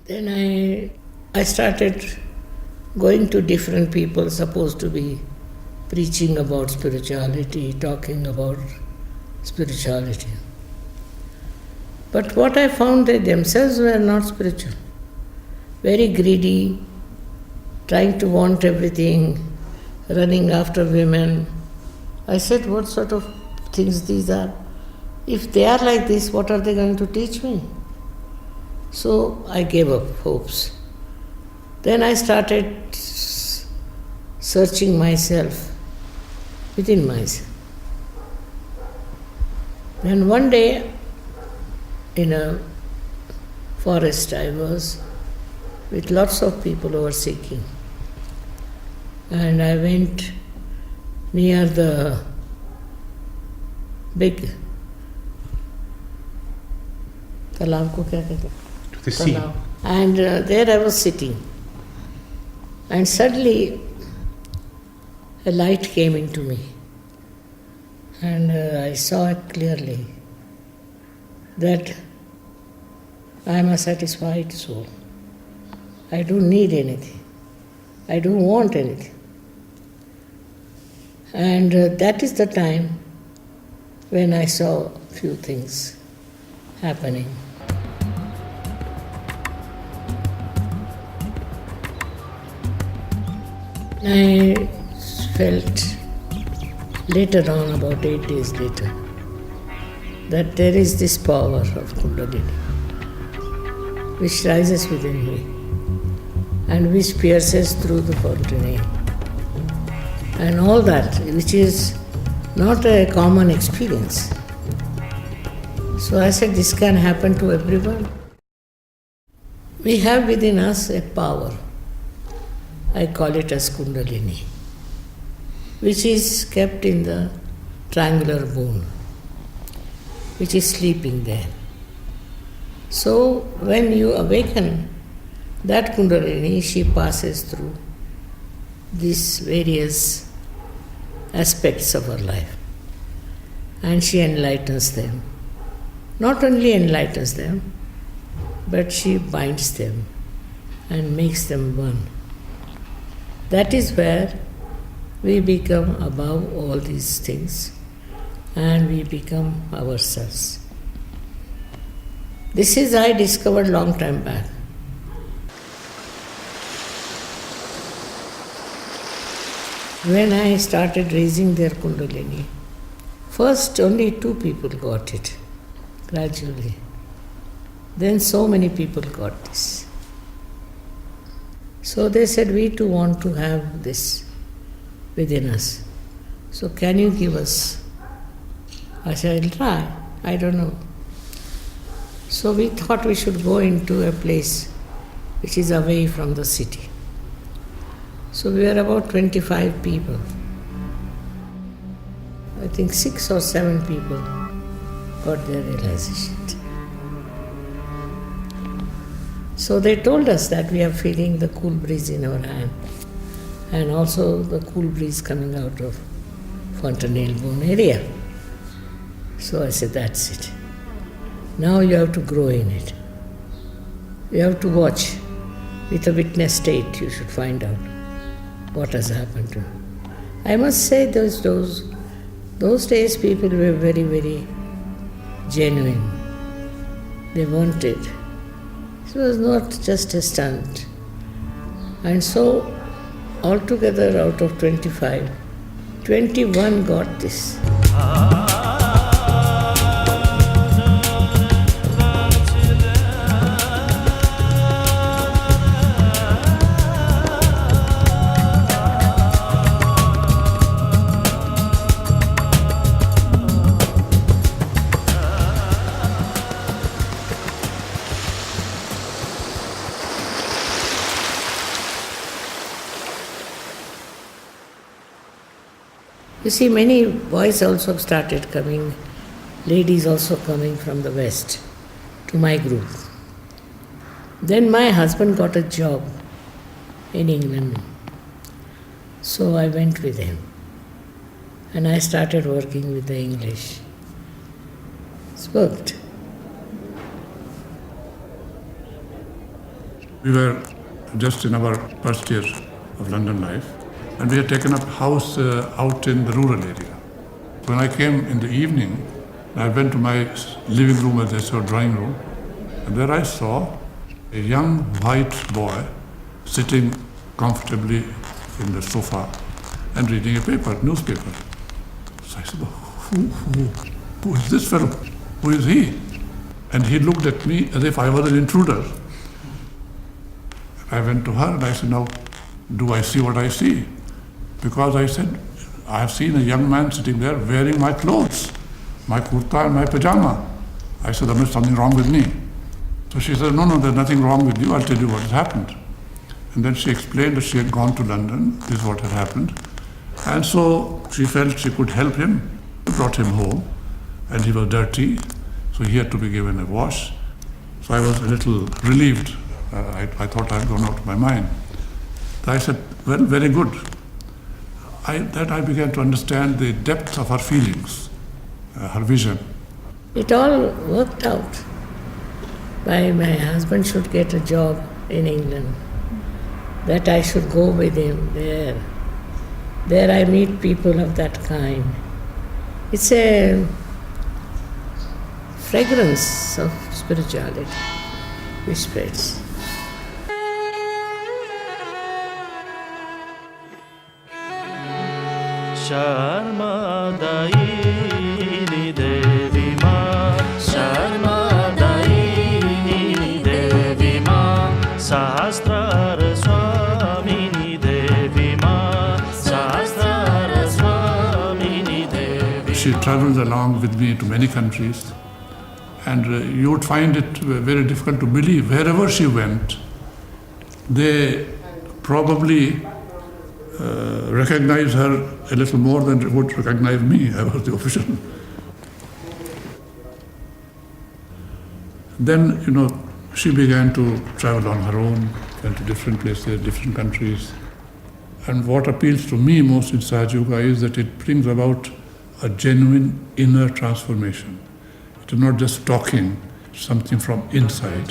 Then I started going to different people supposed to be preaching about spirituality, talking about spirituality. But what I found, they themselves were not spiritual. Very greedy, trying to want everything, running after women. I said, what sort of things these are? If they are like this, what are they going to teach me? So I gave up hopes. Then I started searching myself, within myself. Then one day, in a forest, I was with lots of people who were seeking. And I went near the big तालाब को क्या कहते हैं? तालाब. And there I was sitting. And suddenly a light came into me. And I saw it clearly that I am a satisfied soul. I don't need anything. I don't want anything. And that is the time when I saw few things happening. I felt later on, about 8 days later, that there is this power of Kundalini which rises within me and which pierces through the fountain, and all that, which is not a common experience. So I said, this can happen to everyone. We have within us a power, I call it as Kundalini, which is kept in the triangular bone, which is sleeping there. So when you awaken that Kundalini, she passes through these various aspects of our life and she enlightens them. Not only enlightens them, but she binds them and makes them one. That is where we become above all these things and we become ourselves. This is I discovered long time back. When I started raising their Kundalini, first only 2 people got it, gradually. Then so many people got this. So they said, we too want to have this within us. So can you give us? I said, I'll try. I don't know. So we thought we should go into a place which is away from the city. So we were about 25 people. I think 6 or 7 people got their realization. So they told us that we are feeling the cool breeze in our hand and also the cool breeze coming out of fontanelle bone area. So I said, that's it. Now you have to grow in it. You have to watch. With a witness state, you should find out what has happened to you. I must say those days people were very, very genuine. They wanted. It was not just a stunt. And so, altogether out of 25, 21 got this. You see, many boys also started coming, ladies also coming from the West to my group. Then my husband got a job in England. So I went with him. And I started working with the English. It's worked. We were just in our first year of London life, and we had taken up a house out in the rural area. When I came in the evening, I went to my living room, as I saw, drawing room, and there I saw a young white boy sitting comfortably in the sofa and reading a paper, newspaper. So I said, who is this fellow? Who is he? And he looked at me as if I was an intruder. I went to her and I said, now, do I see what I see? Because I said, I have seen a young man sitting there wearing my clothes, my kurta and my pajama. I said, there is something wrong with me. So she said, no, there's nothing wrong with you. I'll tell you what has happened. And then she explained that she had gone to London. This is what had happened. And so she felt she could help him, brought him home, and he was dirty, so he had to be given a wash. So I was a little relieved. I thought I had gone out of my mind. I said, well, very good. I began to understand the depth of her feelings, her vision. It all worked out. My husband should get a job in England, that I should go with him there. There I meet people of that kind. It's a fragrance of spirituality which spreads. ShriMatajiDiwali2011.avi Sahasrar Swamini Devi Ma Sahasrar Swamini Devi. She travels along with me to many countries, and you would find it very difficult to believe. Wherever she went, they probably recognized her a little more than would recognize me. I was the official. Then, she began to travel on her own, went to different places, different countries. And what appeals to me most in Sahaja Yoga is that it brings about a genuine inner transformation. It is not just talking, something from inside.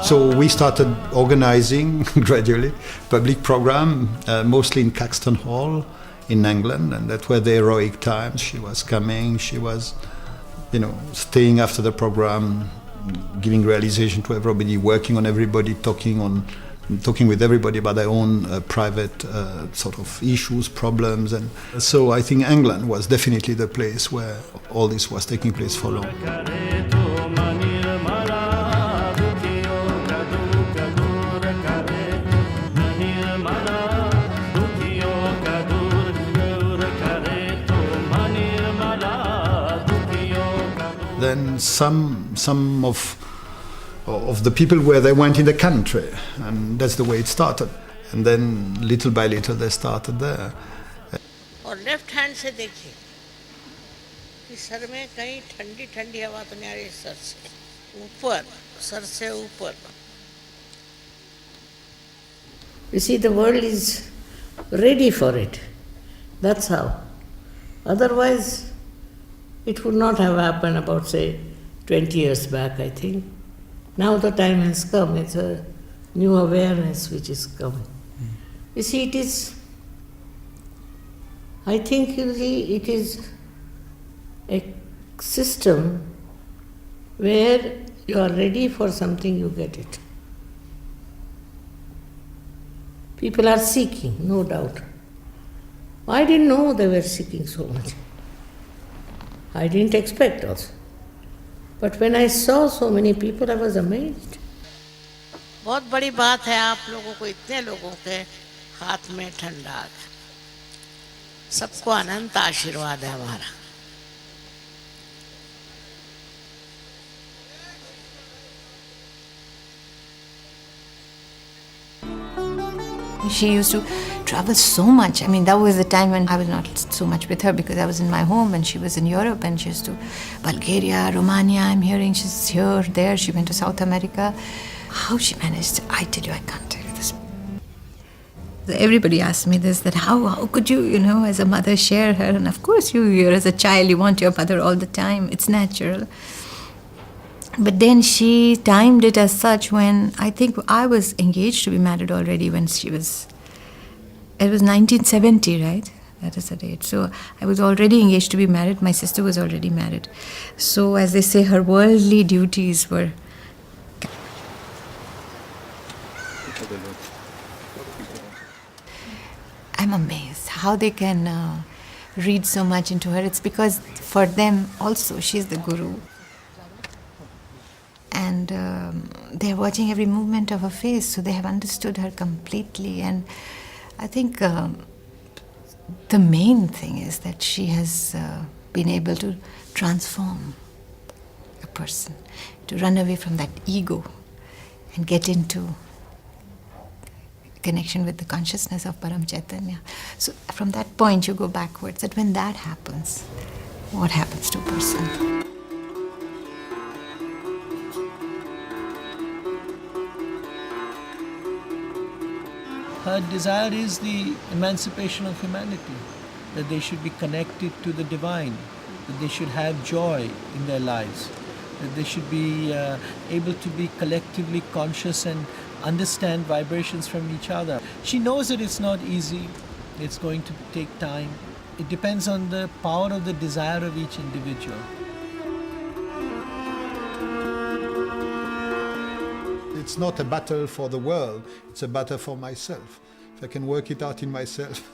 So we started organizing gradually public program, mostly in Caxton Hall in England, and that were the heroic times. She was coming, she was, staying after the program, giving realization to everybody, working on everybody, talking with everybody about their own private sort of issues, problems. And so I think England was definitely the place where all this was taking place for long. Then some of the people where they went in the country, and that's the way it started. And then little by little they started there. और left hand से देखिए कि sir में कहीं ठंडी ठंडी हवा तो नहीं आ रही, सर से ऊपर. You see, the world is ready for it. That's how. Otherwise, it would not have happened about, say, 20 years back, I think. Now the time has come. It's a new awareness which is coming. You see, I think it is a system where you are ready for something, you get it. People are seeking, no doubt. I didn't know they were seeking so much. I didn't expect also. But when I saw so many people, I was amazed. बहुत बड़ी बात है आप लोगों को, इतने लोगों के हाथ में ठंडा. सबको अनंत आशीर्वाद है हमारा. She used to travel so much. I mean, that was the time when I was not so much with her because I was in my home and she was in Europe, and she used to Bulgaria, Romania, I'm hearing she's here, there. She went to South America. How she managed, I tell you, I can't tell you this. Everybody asks me this, that how could you, as a mother share her? And of course you're as a child, you want your mother all the time. It's natural. But then she timed it as such when I think I was engaged to be married already when it was 1970, right? That is the date. So I was already engaged to be married. My sister was already married. So as they say, her worldly duties were... I'm amazed how they can read so much into her. It's because for them also, she's the guru. And they're watching every movement of her face, so they have understood her completely. And I think the main thing is that she has been able to transform a person, to run away from that ego and get into connection with the consciousness of Param Chaitanya. So from that point you go backwards, that when that happens, what happens to a person? Her desire is the emancipation of humanity, that they should be connected to the divine, that they should have joy in their lives, that they should be able to be collectively conscious and understand vibrations from each other. She knows that it's not easy, it's going to take time. It depends on the power of the desire of each individual. It's not a battle for the world, it's a battle for myself. If I can work it out in myself,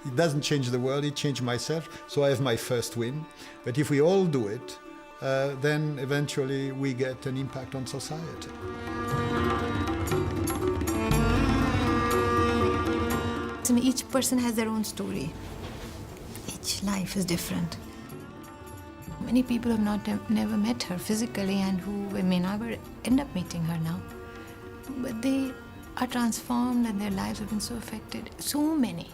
it doesn't change the world, it changes myself, so I have my first win. But if we all do it, then eventually we get an impact on society. Each person has their own story. Each life is different. Many people have never met her physically and who may never end up meeting her now. But they are transformed and their lives have been so affected. So many.